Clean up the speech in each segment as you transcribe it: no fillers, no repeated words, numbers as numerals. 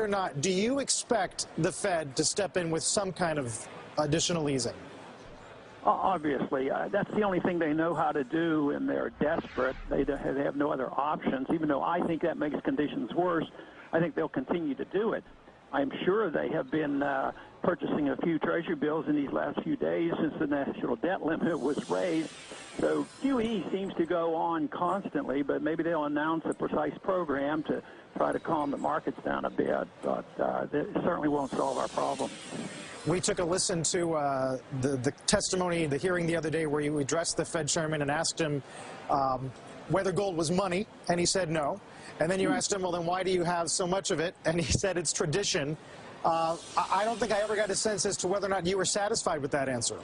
or not, do you expect the Fed to step in with some kind of additional easing? Obviously, that's the only thing they know how to do, and they're desperate. They have no other options. Even though I think that makes conditions worse, I think they'll continue to do it. I'm sure they have been purchasing a few Treasury bills in these last few days since the national debt limit was raised. So QE seems to go on constantly, but maybe they'll announce a precise program to try to calm the markets down a bit, but it certainly won't solve our problem. We took a listen to the testimony, the hearing the other day where you addressed the Fed chairman and asked him whether gold was money, and he said no. And then you asked him, well, then why do you have so much of it? And he said it's tradition. I don't think I ever got a sense as to whether or not you were satisfied with that answer.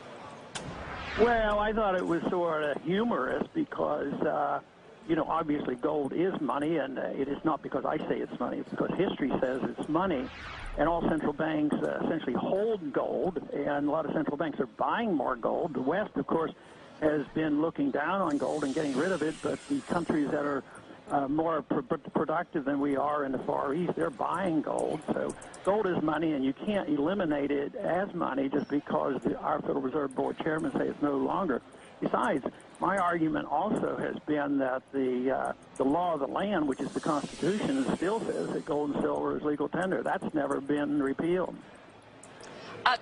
Well, I thought it was sort of humorous because, you know, obviously gold is money, and it is not because I say it's money. It's because history says it's money. And all central banks essentially hold gold, and a lot of central banks are buying more gold. The West, of course, has been looking down on gold and getting rid of it, but the countries that are more productive than we are in the Far East, they're buying gold. So gold is money, and you can't eliminate it as money just because our Federal Reserve Board chairman say it's no longer. Besides, my argument also has been that the law of the land, which is the Constitution, still says that gold and silver is legal tender. That's never been repealed.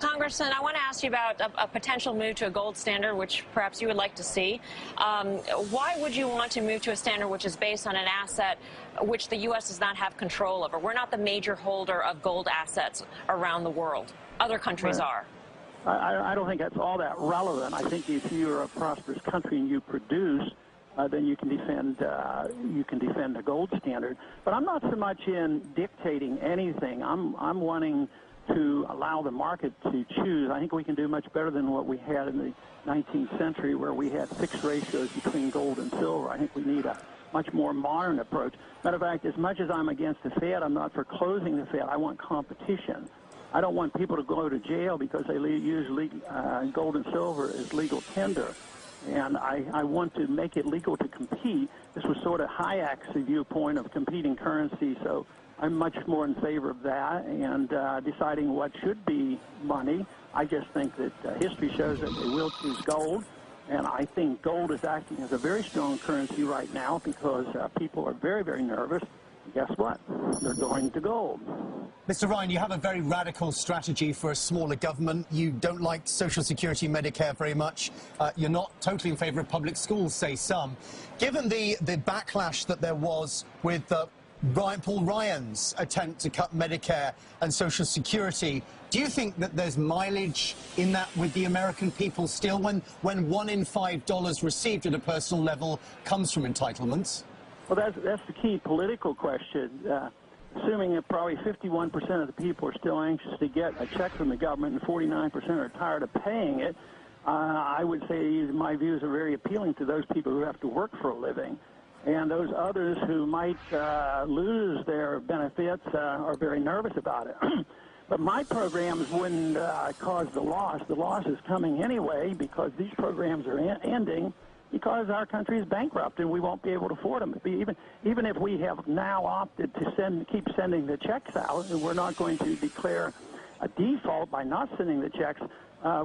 Congressman, I want to ask you about a potential move to a gold standard, which perhaps you would like to see. Why would you want to move to a standard which is based on an asset which the U.S. does not have control over? We're not the major holder of gold assets around the world. Other countries are. I don't think that's all that relevant. I think if you're a prosperous country and you produce, then you can defend a gold standard. But I'm not so much in dictating anything. I'm wanting to allow the market to choose. I think we can do much better than what we had in the 19th century, where we had fixed ratios between gold and silver. I think we need a much more modern approach. Matter of fact, as much as I'm against the Fed, I'm not for closing the Fed. I want competition. I don't want people to go to jail because they use gold and silver as legal tender. And I want to make it legal to compete. This was sort of Hayek's viewpoint of competing currency, so I'm much more in favor of that and deciding what should be money. I just think that history shows that they will choose gold, and I think gold is acting as a very strong currency right now because people are very, very nervous. Guess what? They're going to gold. Mr. Ryan, you have a very radical strategy for a smaller government. You don't like Social Security, Medicare very much. You're not totally in favor of public schools, say some. Given the backlash that there was with Paul Ryan's attempt to cut Medicare and Social Security, do you think that there's mileage in that with the American people still when $1 in $5 received at a personal level comes from entitlements? Well, that's the key political question. Assuming that probably 51% of the people are still anxious to get a check from the government and 49% are tired of paying it, I would say my views are very appealing to those people who have to work for a living. And those others who might lose their benefits are very nervous about it. But my programs wouldn't cause the loss. The loss is coming anyway because these programs are ending because our country is bankrupt and we won't be able to afford them. Even if we have now opted to keep sending the checks out, and we're not going to declare a default by not sending the checks,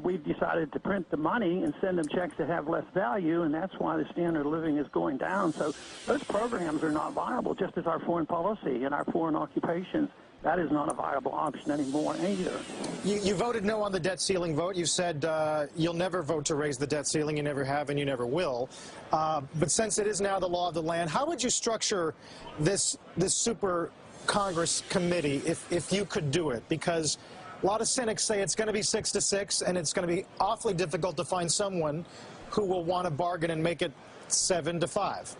we've decided to print the money and send them checks that have less value, and that's why the standard of living is going down. So those programs are not viable, just as our foreign policy and our foreign occupations. That is not a viable option anymore either. You voted no on the debt ceiling vote. You said you'll never vote to raise the debt ceiling. You never have and you never will. But since it is now the law of the land, how would you structure this super Congress committee if you could do it? Because a lot of cynics say it's going to be 6-6, and it's going to be awfully difficult to find someone who will want to bargain and make it 7-5.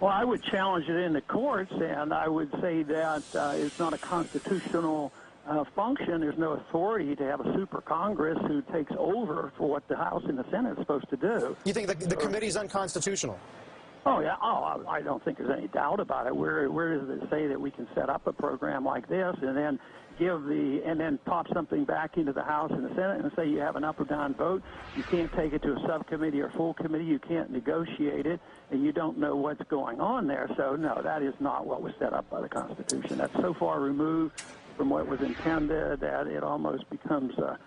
Well, I would challenge it in the courts, and I would say that it's not a constitutional function. There's no authority to have a super Congress who takes over for what the House and the Senate is supposed to do. You think the committee is unconstitutional? Oh, yeah. Oh, I don't think there's any doubt about it. Where does it say that we can set up a program like this and then then pop something back into the House and the Senate and say you have an up or down vote? You can't take it to a subcommittee or full committee. You can't negotiate it, and you don't know what's going on there. So, no, that is not what was set up by the Constitution. That's so far removed from what was intended that it almost becomes a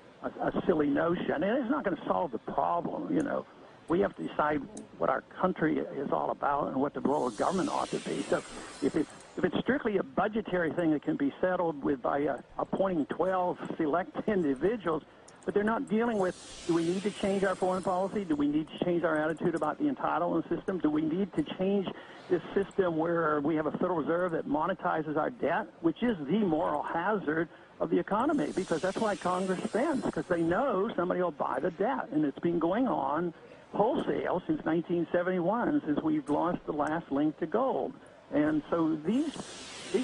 silly notion. And it's not going to solve the problem, you know. We have to decide what our country is all about and what the role of government ought to be. So if it's strictly a budgetary thing that can be settled with by appointing 12 select individuals, but they're not dealing with, do we need to change our foreign policy? Do we need to change our attitude about the entitlement system? Do we need to change this system where we have a Federal Reserve that monetizes our debt, which is the moral hazard of the economy? Because that's why Congress spends, because they know somebody will buy the debt, and it's been going on wholesale since 1971, since we've lost the last link to gold. And so these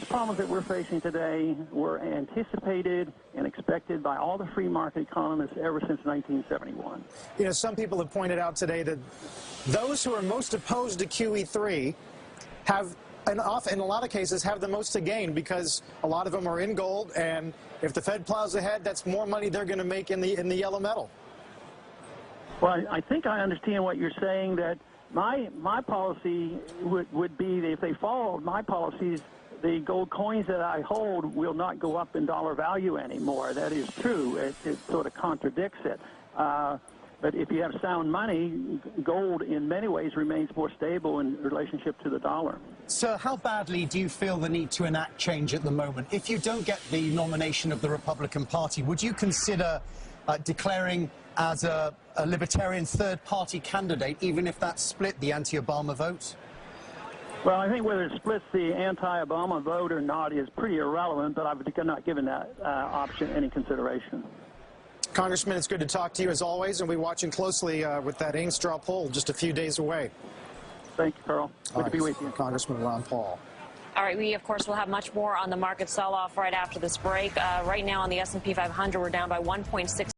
problems that we're facing today were anticipated and expected by all the free market economists ever since 1971. You know, some people have pointed out today that those who are most opposed to QE3 have, in a lot of cases, have the most to gain because a lot of them are in gold, and if the Fed plows ahead, that's more money they're going to make in the yellow metal. Well, I think I understand what you're saying, that my policy would be that if they followed my policies, the gold coins that I hold will not go up in dollar value anymore. That is true. It sort of contradicts it. But if you have sound money, gold in many ways remains more stable in relationship to the dollar. Sir, how badly do you feel the need to enact change at the moment? If you don't get the nomination of the Republican Party, would you consider declaring as a libertarian third-party candidate, even if that split the anti-Obama vote? Well, I think whether it splits the anti-Obama vote or not is pretty irrelevant, but I've not given that option any consideration. Congressman, it's good to talk to you as always, and we're watching closely with that Ames straw poll just a few days away. Thank you, Carl. Good to be with you. Congressman Ron Paul. All right, we, of course, will have much more on the market sell-off right after this break. Right now on the S&P 500, we're down by 1.6.